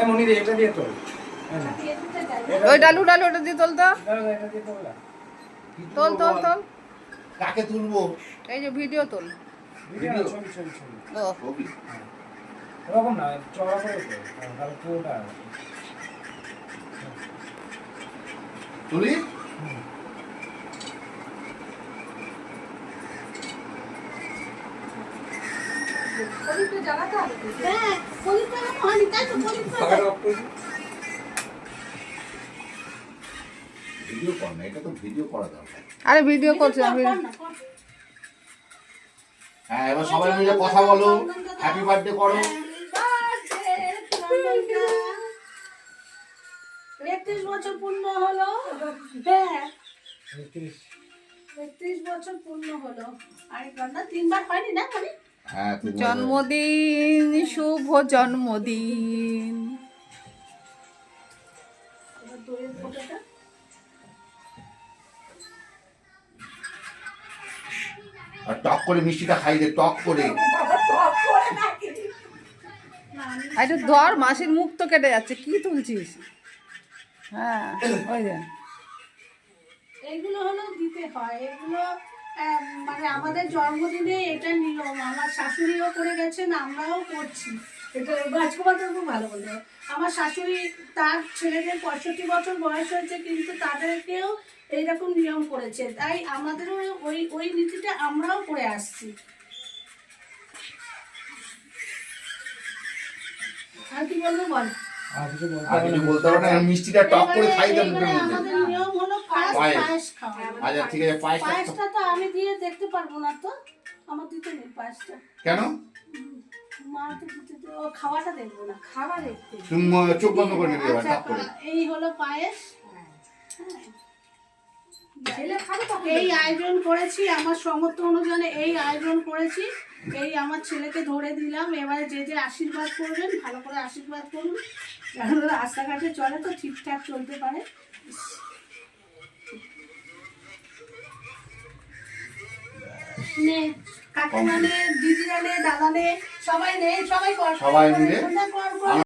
মনি রে এটা দিয়ে তোল। ওই ডালু ওটা দিয়ে তোল তো। এটা দিয়ে তোল না। তোল। কাকে তুলবো? এই যে ভিডিও তোল। ভিডিও ছবি। ও ছবি। এরকম না, চড়া করে তোল। তাহলে পুরোটা। তুলি? ভিডিও কর না, এটা তো ভিডিও করা দরকার। আরে ভিডিও করছি আমি। হ্যাঁ, এবার সবাই মিলে কথা বলো, হ্যাপি বার্থডে করো। ৩১ বছর পূর্ণ হলো। হ্যাঁ ৩১ বছর পূর্ণ হলো। আর গন্ডা 3 বার হয়নি না মানে? হ্যাঁ, জন্মদিন, শুভ জন্মদিন। এবার দইয়ের ফোঁটাটা আর টক করে মিষ্টিটা খাই দে, টক করে। আরে ধর, মাসির মুখ তো কেটে যাচ্ছে, কি তুলছিস? হ্যাঁ ওই যে এইগুলো হলো দিতে হয়। এগুলো মানে আমাদের জন্মদিনে এটা নিয়ম। আমার শাশুড়িও করে গেছেন, আমরাও করছি। এটা রাজকুমারটা খুব ভালো বললো। আমার শাশুড়ি তার ছেলেদের 65 বছর বয়স হয়েছে, কিন্তু তাদেরকেও এইরকম নিয়ম করেছে। তাই আমাদেরও ওই নীতিটা আমরাও করে আসছি। আর কি বলবো বল? আর কিছু আর কিছু বলতে হবে না, মিষ্টিটা টক করে খাই দে মুখের মধ্যে। আমাদের নিয়ম হলো পায়েস খাওয়া। আচ্ছা ঠিক আছে, পায়েসটা তো আমি দিয়ে দেখতে পারবো না, তো আমার দিতে নেই পায়েসটা। কেন? মা তো দিতে তো খাওয়াটা দেখবো না, খাওয়া দেখতে। তুমি চোখ বন্ধ করে নিতে পারো, আচ্ছা, টক করে। এই হলো পায়েস। এই আয়োজন করেছি আমার সমর্থ অনুযায়ী, এই আয়োজন করেছি। এই আমার ছেলেকে ধরে দিলাম। এবারে যে যে আশীর্বাদ করবেন, ভালো করে আশীর্বাদ করুন, যেন রাস্তাঘাটে চলে তো ঠিকঠাক চলতে পারে। নে কাকিমা নে, দিদিরা নে, দাদা নে, সবাই নে, সবাই কর, সবাই মিলে